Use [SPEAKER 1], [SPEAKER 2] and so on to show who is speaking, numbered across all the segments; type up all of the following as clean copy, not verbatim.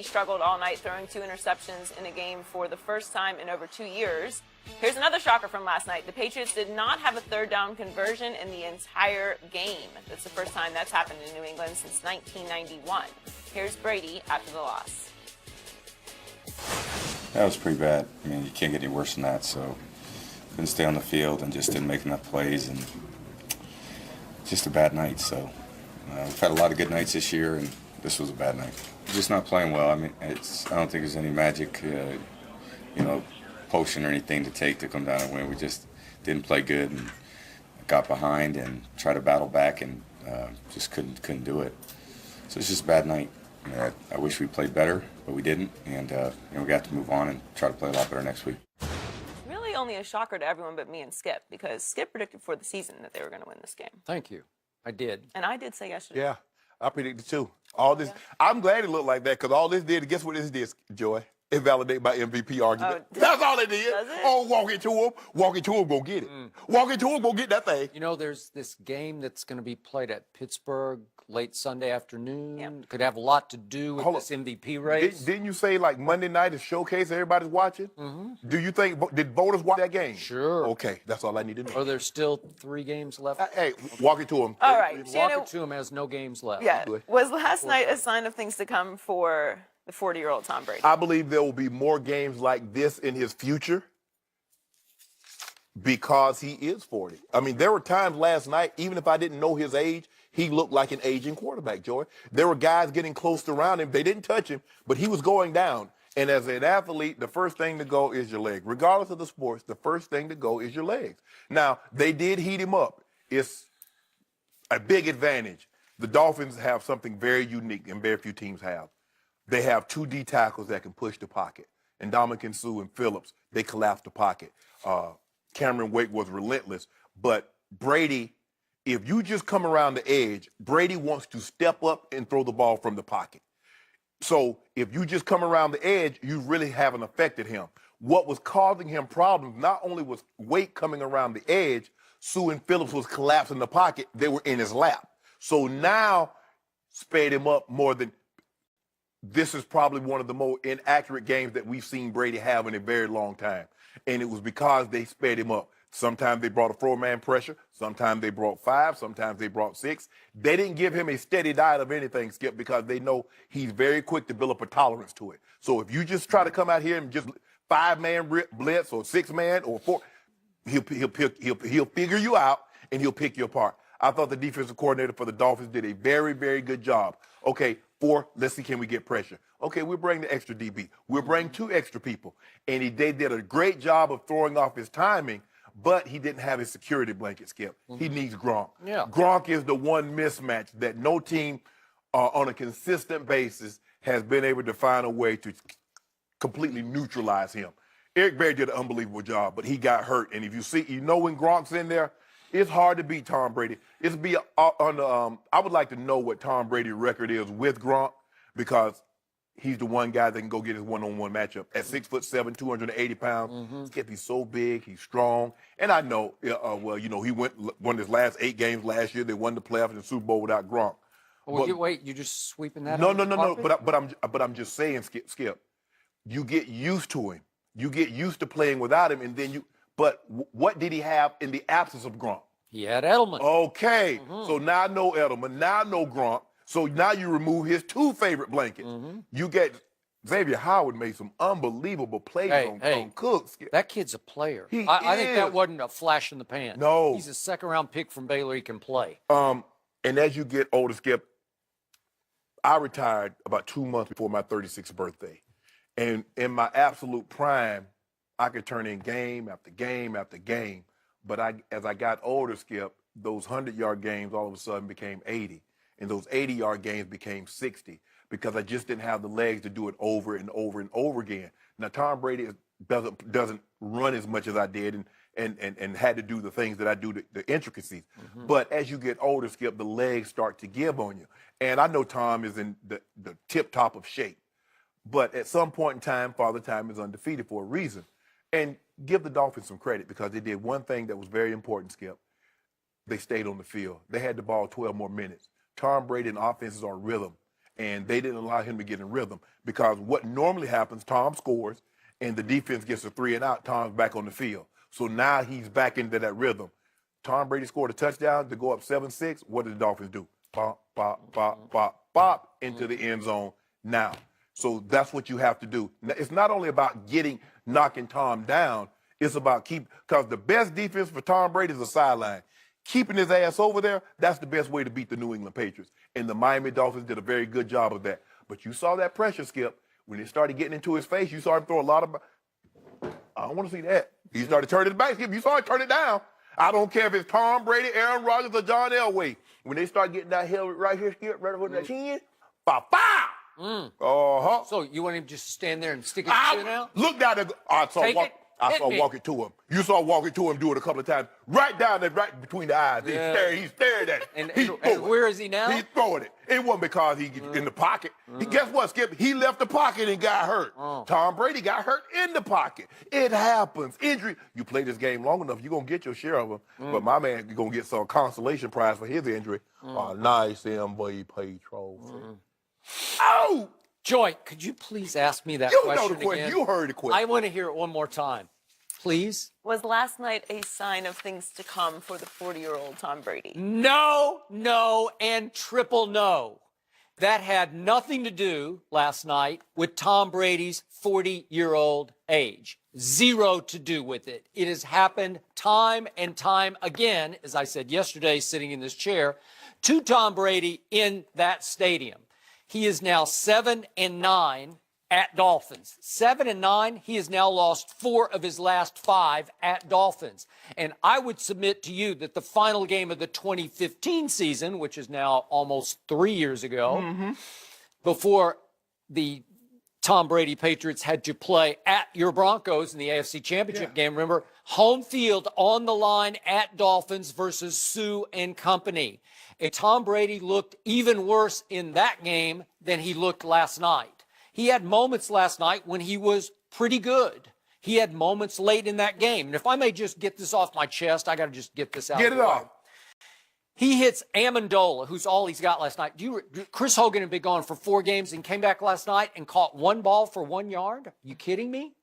[SPEAKER 1] Brady struggled all night, throwing 2 interceptions in a game for the first time in over 2 years. Here's another shocker from last night. The Patriots did not have a third down conversion in the entire game. That's the first time that's happened in New England since 1991. Here's Brady after the loss.
[SPEAKER 2] That was pretty bad. I mean, you can't get any worse than that. So couldn't stay on the field and just didn't make enough plays, and just a bad night. So we've had a lot of good nights this year, and this was a bad night. Just not playing well. I mean, I don't think there's any magic, potion or anything to take to come down and win. We just didn't play good and got behind and tried to battle back and just couldn't do it. So it's just a bad night. I wish we played better, but we didn't, and we got to move on and try to play a lot better next week.
[SPEAKER 1] Really only a shocker to everyone but me and Skip, because Skip predicted for the season that they were going to win this game.
[SPEAKER 3] Thank you. I did.
[SPEAKER 1] And I did say yesterday.
[SPEAKER 4] Yeah, I predicted too. All this, I'm glad it looked like that, because all this did, guess what this did, Joy? It validated my MVP argument. That's all it did.
[SPEAKER 1] Does it?
[SPEAKER 4] Oh, walk into him, go get it. Walk into him, go get that thing.
[SPEAKER 3] You know, there's this game that's going to be played at Pittsburgh late Sunday afternoon.
[SPEAKER 1] Yep.
[SPEAKER 3] Could have a lot to do with this MVP race.
[SPEAKER 4] Didn't you say like Monday night is showcase, everybody's watching? Mm-hmm. Do you think, did voters watch that game?
[SPEAKER 3] Sure.
[SPEAKER 4] Okay, that's all I need to know.
[SPEAKER 3] Or there's still 3 games left?
[SPEAKER 4] Hey, walk into him.
[SPEAKER 1] All right.
[SPEAKER 3] Walk it to him has no games left.
[SPEAKER 1] Yeah. Was last night a sign of things to come for the 40-year-old Tom Brady?
[SPEAKER 4] I believe there will be more games like this in his future because he is 40. I mean, there were times last night, even if I didn't know his age, he looked like an aging quarterback, Joy. There were guys getting close around him. They didn't touch him, but he was going down. And as an athlete, the first thing to go is your leg. Regardless of the sports, the first thing to go is your legs. Now, they did heat him up. It's a big advantage. The Dolphins have something very unique and very few teams have. They have 2 D tackles that can push the pocket. And Ndamukong Suh and Phillips, they collapsed the pocket. Cameron Wake was relentless. But Brady, if you just come around the edge, Brady wants to step up and throw the ball from the pocket. So if you just come around the edge, you really haven't affected him. What was causing him problems, not only was Wake coming around the edge, Suh and Phillips was collapsing the pocket. They were in his lap. So now sped him up more than. This is probably one of the more inaccurate games that we've seen Brady have in a very long time. And it was because they sped him up. Sometimes they brought a 4-man pressure. Sometimes they brought 5. Sometimes they brought 6. They didn't give him a steady diet of anything, Skip, because they know he's very quick to build up a tolerance to it. So if you just try to come out here and just 5-man blitz or 6-man or 4, he'll figure you out and he'll pick you apart. I thought the defensive coordinator for the Dolphins did a very, very good job. Okay, 4, let's see, can we get pressure? Okay, we'll bring the extra DB. We'll bring 2 extra people. And they did a great job of throwing off his timing, but he didn't have his security blanket, Skip. He needs Gronk.
[SPEAKER 3] Yeah.
[SPEAKER 4] Gronk is the one mismatch that no team on a consistent basis has been able to find a way to completely neutralize him. Eric Berry did an unbelievable job, but he got hurt. And if you see, when Gronk's in there, it's hard to beat Tom Brady. I would like to know what Tom Brady's record is with Gronk, because he's the one guy that can go get his one-on-one matchup. At 6'7", 280 pounds, Skip, he's so big, he's strong. And I know, he won his last 8 games last year. They won the playoffs and the Super Bowl without Gronk.
[SPEAKER 3] Well, you're just sweeping that?
[SPEAKER 4] No. But I'm just saying, Skip, you get used to him. You get used to playing without him, and then you. But what did he have in the absence of Gronk?
[SPEAKER 3] He had Edelman.
[SPEAKER 4] Okay, so now I know Edelman, now I know Gronk. So now you remove his 2 favorite blankets. You get Xavier Howard made some unbelievable plays on Cooks.
[SPEAKER 3] That kid's a player.
[SPEAKER 4] I
[SPEAKER 3] think that wasn't a flash in the pan.
[SPEAKER 4] No.
[SPEAKER 3] He's a second-round pick from Baylor. He can play.
[SPEAKER 4] And as you get older, Skip, I retired about 2 months before my 36th birthday. And in my absolute prime, I could turn in game after game after game. But as I got older, Skip, those 100-yard games all of a sudden became 80. And those 80-yard games became 60 because I just didn't have the legs to do it over and over and over again. Now, Tom Brady doesn't run as much as I did and had to do the things that I do, the intricacies. But as you get older, Skip, the legs start to give on you. And I know Tom is in the tip-top of shape. But at some point in time, Father Time is undefeated for a reason. And give the Dolphins some credit because they did one thing that was very important, Skip. They stayed on the field. They had the ball 12 more minutes. Tom Brady and offenses are rhythm. and they didn't allow him to get in rhythm because what normally happens, Tom scores, and the defense gets a 3 and out. Tom's back on the field. So now he's back into that rhythm. Tom Brady scored a touchdown to go up 7-6. What did the Dolphins do? Pop, pop, pop, pop, pop into the end zone now. So that's what you have to do. It's not only about knocking Tom down, it's about because the best defense for Tom Brady is a sideline. Keeping his ass over there, that's the best way to beat the New England Patriots. And the Miami Dolphins did a very good job of that. But you saw that pressure, Skip. When it started getting into his face, you saw him throw a lot of. I don't want to see that. He started turning it back, Skip. You saw him turn it down. I don't care if it's Tom Brady, Aaron Rodgers, or John Elway. When they start getting that hill right here, Skip, right over that chin, ba-ba! Uh-huh.
[SPEAKER 3] So you want him just to stand there and stick his chin out?
[SPEAKER 4] Look down there. I saw
[SPEAKER 3] me.
[SPEAKER 4] walking to him. You saw walking to him do it a couple of times. Right down there, right between the eyes.
[SPEAKER 3] Yeah.
[SPEAKER 4] He stared at it.
[SPEAKER 3] And where is he now?
[SPEAKER 4] He's throwing it. It wasn't because he in the pocket. Guess what, Skip? He left the pocket and got hurt. Tom Brady got hurt in the pocket. It happens. Injury. You play this game long enough, you're going to get your share of them. But my man, you're going to get some consolation prize for his injury. A nice MVP trophy. Oh!
[SPEAKER 3] Joy, could you please ask me that
[SPEAKER 4] You
[SPEAKER 3] question
[SPEAKER 4] know the question.
[SPEAKER 3] again?
[SPEAKER 4] You heard the question.
[SPEAKER 3] I want to hear it one more time. Please?
[SPEAKER 1] Was last night a sign of things to come for the 40-year-old Tom Brady?
[SPEAKER 3] No, no, and triple no. That had nothing to do last night with Tom Brady's 40-year-old age. Zero to do with it. It has happened time and time again, as I said yesterday, sitting in this chair, to Tom Brady in that stadium. He is now 7-9 at Dolphins. 7-9. He has now lost 4 of his last 5 at Dolphins. And I would submit to you that the final game of the 2015 season, which is now almost 3 years ago, before the Tom Brady Patriots had to play at your Broncos in the AFC Championship game, remember, home field on the line at Dolphins versus Sue and company. And Tom Brady looked even worse in that game than he looked last night. He had moments last night when he was pretty good. He had moments late in that game. And if I may just get this off my chest, I got to just get this out.
[SPEAKER 4] Get it off.
[SPEAKER 3] He hits Amendola, who's all he's got last night. Chris Hogan had been gone for 4 games and came back last night and caught 1 ball for 1 yard. Are you kidding me?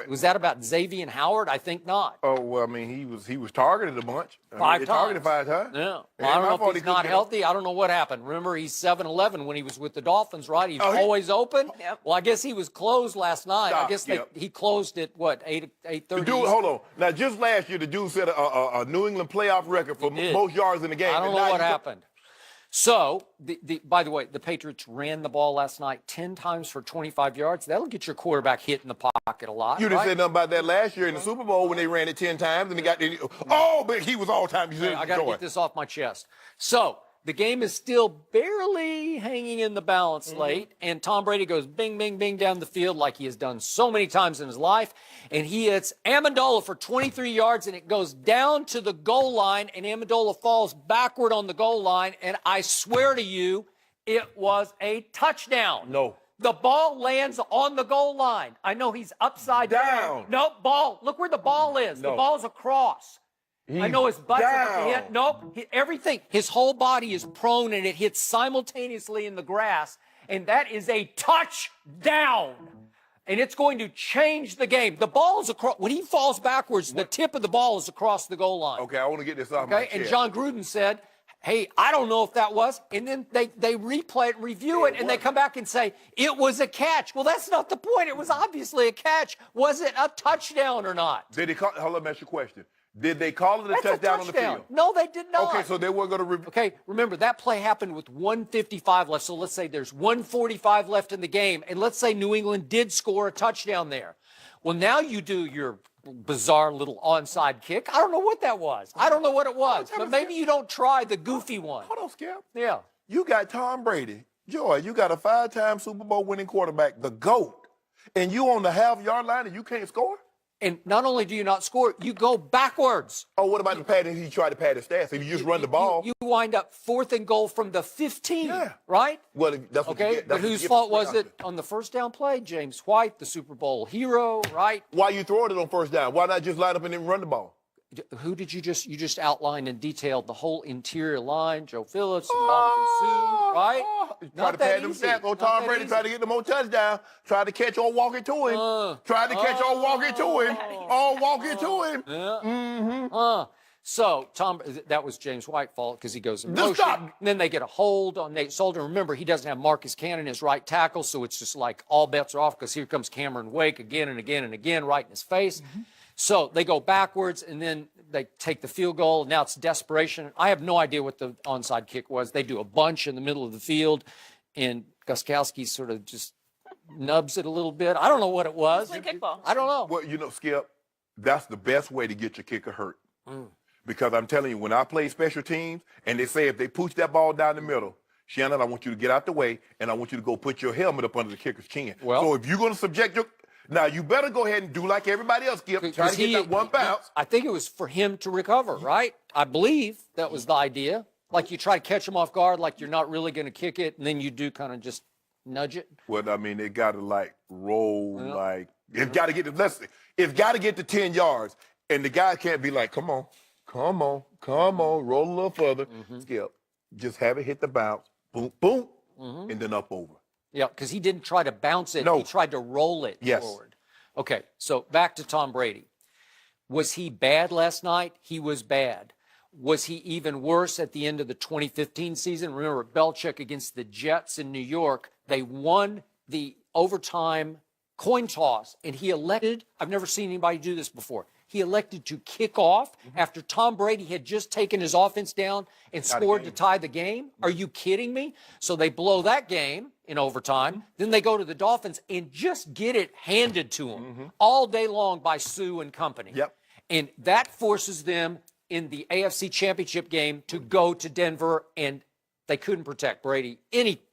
[SPEAKER 3] Was that about Xavier Howard? I think not.
[SPEAKER 4] Oh, well, I mean, he was targeted a bunch.
[SPEAKER 3] 5 times.
[SPEAKER 4] Targeted 5 times.
[SPEAKER 3] Yeah. Well,
[SPEAKER 4] And
[SPEAKER 3] I don't
[SPEAKER 4] my
[SPEAKER 3] know if
[SPEAKER 4] fault
[SPEAKER 3] he's
[SPEAKER 4] he couldn't
[SPEAKER 3] not
[SPEAKER 4] get
[SPEAKER 3] healthy. I don't know what happened. Remember, he's 7-11 when he was with the Dolphins, right? He's always open.
[SPEAKER 1] Yep.
[SPEAKER 3] Well, I guess he was closed last night. I guess he closed at, what, 8:30?
[SPEAKER 4] The dude, hold on. Now, just last year, the dude set a New England playoff record for most yards in the game.
[SPEAKER 3] I don't know what happened. So, by the way, the Patriots ran the ball last night 10 times for 25 yards. That'll get your quarterback hit in the pocket a lot.
[SPEAKER 4] You didn't say nothing about that last year in the Super Bowl when they ran it 10 times and but he was all time.
[SPEAKER 3] I got to get this off my chest. So, the game is still barely hanging in the balance late, and Tom Brady goes bing, bing, bing down the field like he has done so many times in his life, and he hits Amendola for 23 yards, and it goes down to the goal line, and Amendola falls backward on the goal line, and I swear to you, it was a touchdown.
[SPEAKER 4] No.
[SPEAKER 3] The ball lands on the goal line. I know he's upside down. Nope, ball. Look where the ball is.
[SPEAKER 4] No.
[SPEAKER 3] The ball's across. I know his butt's about to hit. Nope. Everything. His whole body is prone and it hits simultaneously in the grass. And that is a touchdown. And it's going to change the game. The ball is across. When he falls backwards, the tip of the ball is across the goal line.
[SPEAKER 4] Okay, I want to get this off my chest.
[SPEAKER 3] And John Gruden said, hey, I don't know if that was. And then they replay it and review it, and they come back and say, it was a catch. Well, that's not the point. It was obviously a catch. Was it a touchdown or not?
[SPEAKER 4] Did they call? Hold on, let me ask you a question. Did they call it a touchdown on the field?
[SPEAKER 3] No, they did not.
[SPEAKER 4] Okay, so they weren't going to review.
[SPEAKER 3] Okay, remember, that play happened with 1:55 left. So let's say there's 1:45 left in the game, and let's say New England did score a touchdown there. Well, now you do your bizarre little onside kick. I don't know what that was. I don't know what it was, but maybe you don't try the goofy one.
[SPEAKER 4] Hold on, Skip.
[SPEAKER 3] Yeah.
[SPEAKER 4] You got Tom Brady. Joy, you got a 5-time Super Bowl winning quarterback, the GOAT, and you on the half-yard line and you can't score?
[SPEAKER 3] And not only do you not score, you go backwards.
[SPEAKER 4] Oh, what about the padding? He tried to pad his stats. If you just run the ball.
[SPEAKER 3] You wind up 4th and goal from the 15, right?
[SPEAKER 4] Well, that's what you get.
[SPEAKER 3] But whose fault was it on the first down play? James White, the Super Bowl hero, right?
[SPEAKER 4] Why you throwing it on first down? Why not just line up and then run the ball?
[SPEAKER 3] Who did you just outlined and detailed the whole interior line? Joe Phillips, and Monica Sue, right?
[SPEAKER 4] Try to pad them stats. Oh, Tom Brady tried to get the more touchdown. Tried to catch all walking to him. Tried to catch all walking to him. All walking to him.
[SPEAKER 3] So, that was James White's fault because he goes in motion.
[SPEAKER 4] Stop.
[SPEAKER 3] And then they get a hold on Nate Solder. Remember, he doesn't have Marcus Cannon as right tackle, so it's just like all bets are off because here comes Cameron Wake again and again and again right in his face. So they go backwards, and then they take the field goal. Now it's desperation. I have no idea what the onside kick was. They do a bunch in the middle of the field, and Gostkowski sort of just nubs it a little bit. I don't know what it was.
[SPEAKER 1] It's like kickball.
[SPEAKER 3] I don't know.
[SPEAKER 4] Well, Skip, that's the best way to get your kicker hurt. Because I'm telling you, when I play special teams, and they say if they push that ball down the middle, Shannon, I want you to get out the way, and I want you to go put your helmet up under the kicker's chin.
[SPEAKER 3] Well,
[SPEAKER 4] so if you're going to subject your... Now, you better go ahead and do like everybody else, Skip. Try to get that one bounce.
[SPEAKER 3] I think it was for him to recover, right? I believe that was the idea. Like you try to catch him off guard, like you're not really going to kick it, and then you do kind of just nudge it.
[SPEAKER 4] Well, I mean, they got to, like, roll, like... It's got to get to... It's got to get to 10 yards, and the guy can't be like, come on, roll a little further. Skip, just have it hit the bounce, boom, boom, and then up over.
[SPEAKER 3] Yeah, because he didn't try to bounce it.
[SPEAKER 4] No.
[SPEAKER 3] He tried to roll it forward. Okay, so back to Tom Brady. Was he bad last night? He was bad. Was he even worse at the end of the 2015 season? Remember, Belichick against the Jets in New York, they won the overtime coin toss, and he elected, I've never seen anybody do this before, he elected to kick off after Tom Brady had just taken his offense down and scored to tie the game. Are you kidding me? So they blow that game in overtime. Then they go to the Dolphins and just get it handed to them all day long by Sue and company. And that forces them in the AFC Championship game to go to Denver, and they couldn't protect Brady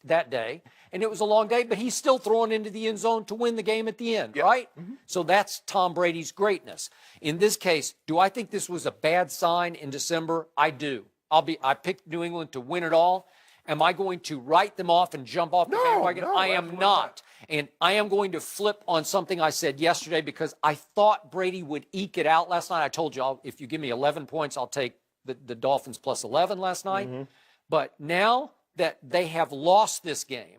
[SPEAKER 3] that day. And it was a long day, but he's still throwing into the end zone to win the game at the end, right? So that's Tom Brady's greatness. In this case, do I think this was a bad sign in December? I do. I picked New England to win it all. Am I going to write them off and jump off the bandwagon? I am not. And I am going to flip on something I said yesterday because I thought Brady would eke it out last night. I told you, if you give me 11 points, I'll take the Dolphins plus 11 last night. But now that they have lost this game,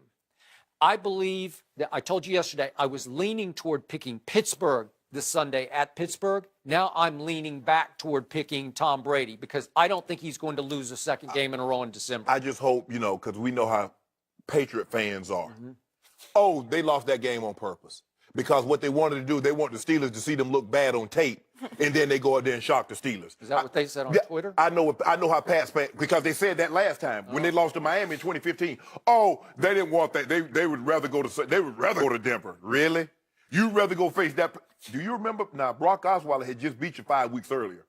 [SPEAKER 3] I believe that I told you yesterday I was leaning toward picking Pittsburgh this Sunday at Pittsburgh. Now I'm leaning back toward picking Tom Brady because I don't think he's going to lose a second game in a row in December.
[SPEAKER 4] I just hope, because we know how Patriot fans are. Oh, they lost that game on purpose. Because what they wanted to do, they want the Steelers to see them look bad on tape, and then they go out there and shock the Steelers.
[SPEAKER 3] Is that what they said on Twitter?
[SPEAKER 4] I know how Pat's because they said that last time when they lost to Miami in 2015. Oh, they didn't want that. They would rather go to Denver. Really? You'd rather go face that? Do you remember? Now, Brock Osweiler had just beat you 5 weeks earlier,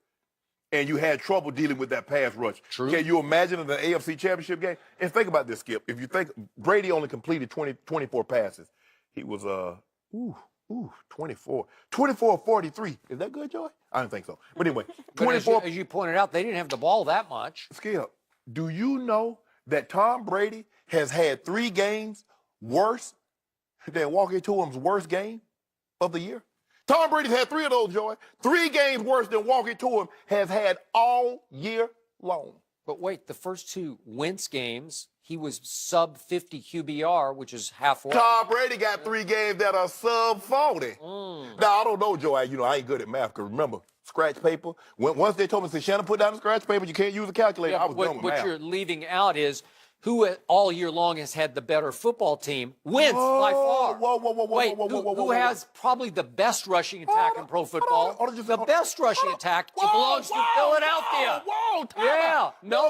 [SPEAKER 4] and you had trouble dealing with that pass rush.
[SPEAKER 3] True.
[SPEAKER 4] Can you imagine in the AFC Championship game? And think about this, Skip. If you think Brady only completed 24 passes, he was 24 43. Is that good, Joy? I don't think so. But anyway, 24.
[SPEAKER 3] As you pointed out, they didn't have the ball that much.
[SPEAKER 4] Skip, do you know that Tom Brady has had 3 games worse than Walker Toom's worst game of the year? Tom Brady's had 3 of those, Joy. 3 games worse than Walker Toom has had all year long.
[SPEAKER 3] But wait, the first 2 Wentz games, he was sub 50 QBR, which is halfway.
[SPEAKER 4] Tom Brady got 3 games that are sub 40. Now, I don't know, Joe. I ain't good at math, because remember, scratch paper. Once they told me, Shannon, put down the scratch paper, you can't use a calculator. I was done with math.
[SPEAKER 3] What you're leaving out is who all year long has had the better football team? Wentz, by far. Who has probably the best rushing attack in pro football? The best rushing attack belongs to Philadelphia.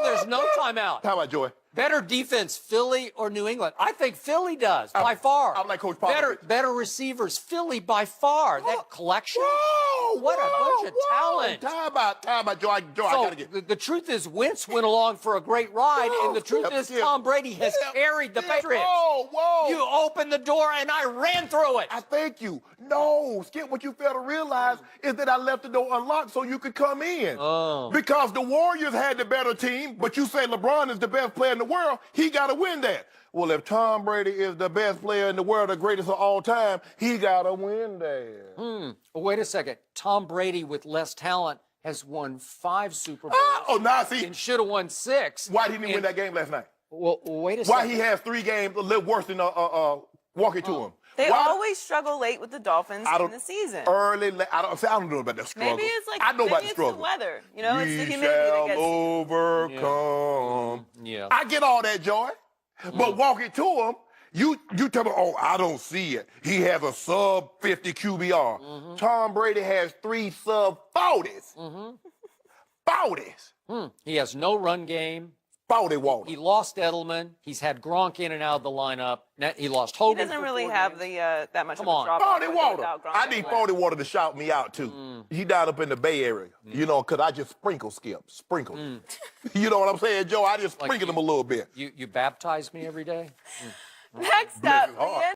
[SPEAKER 3] There's no timeout.
[SPEAKER 4] Timeout, Joy.
[SPEAKER 3] Better defense, Philly or New England? I think Philly does, by far.
[SPEAKER 4] I'm like Coach Popovich.
[SPEAKER 3] Better receivers, Philly by far. That collection, what a bunch of talent.
[SPEAKER 4] Time out, Joe. I gotta get.
[SPEAKER 3] The truth is, Wentz went along for a great ride, and the truth is, Tom Brady has carried the Patriots. You opened the door, and I ran through it.
[SPEAKER 4] I thank you. No, Skip, what you fail to realize is that I left the door unlocked so you could come in. Because the Warriors had the better team, but you say LeBron is the best player in the world, he got to win that. Well, if Tom Brady is the best player in the world, the greatest of all time, he got to win that.
[SPEAKER 3] Wait a second. Tom Brady with less talent has won 5 Super Bowls.
[SPEAKER 4] Now see.
[SPEAKER 3] And should have won 6.
[SPEAKER 4] Why didn't he win that game last night?
[SPEAKER 3] Well, wait a second.
[SPEAKER 4] Why he has 3 games a little worse than walking to him?
[SPEAKER 1] They
[SPEAKER 4] Why-
[SPEAKER 1] always struggle late with the Dolphins in the season.
[SPEAKER 4] Early, I don't know about the struggle.
[SPEAKER 1] Maybe it's like
[SPEAKER 4] I know about the
[SPEAKER 1] it's
[SPEAKER 4] struggle.
[SPEAKER 1] the weather. You know, it's the
[SPEAKER 4] We
[SPEAKER 1] humidity that
[SPEAKER 4] shall
[SPEAKER 1] gets.
[SPEAKER 4] overcome.
[SPEAKER 3] Yeah.
[SPEAKER 4] I get all that, Joy. But walking to him, you tell me, oh, I don't see it. He has a sub 50 QBR. Tom Brady has 3 sub 40s. 40s.
[SPEAKER 3] He has no run game.
[SPEAKER 4] 40 water.
[SPEAKER 3] He lost Edelman. He's had Gronk in and out of the lineup. He lost
[SPEAKER 1] He
[SPEAKER 3] Hogan.
[SPEAKER 1] doesn't
[SPEAKER 3] for
[SPEAKER 1] really
[SPEAKER 3] 4
[SPEAKER 1] have
[SPEAKER 3] games.
[SPEAKER 1] the that much
[SPEAKER 3] Come
[SPEAKER 1] of a
[SPEAKER 3] on.
[SPEAKER 1] drop
[SPEAKER 4] 40
[SPEAKER 1] off
[SPEAKER 4] water.
[SPEAKER 1] without Gronk
[SPEAKER 4] I need
[SPEAKER 1] anyway.
[SPEAKER 4] 40 water to shout me out, too. He down up in the Bay Area, you know, because I just sprinkle. You know what I'm saying, Joe? I just sprinkle him a little bit.
[SPEAKER 3] You baptize me every day?
[SPEAKER 1] Next
[SPEAKER 4] Bless
[SPEAKER 1] up,
[SPEAKER 4] his heart.
[SPEAKER 1] the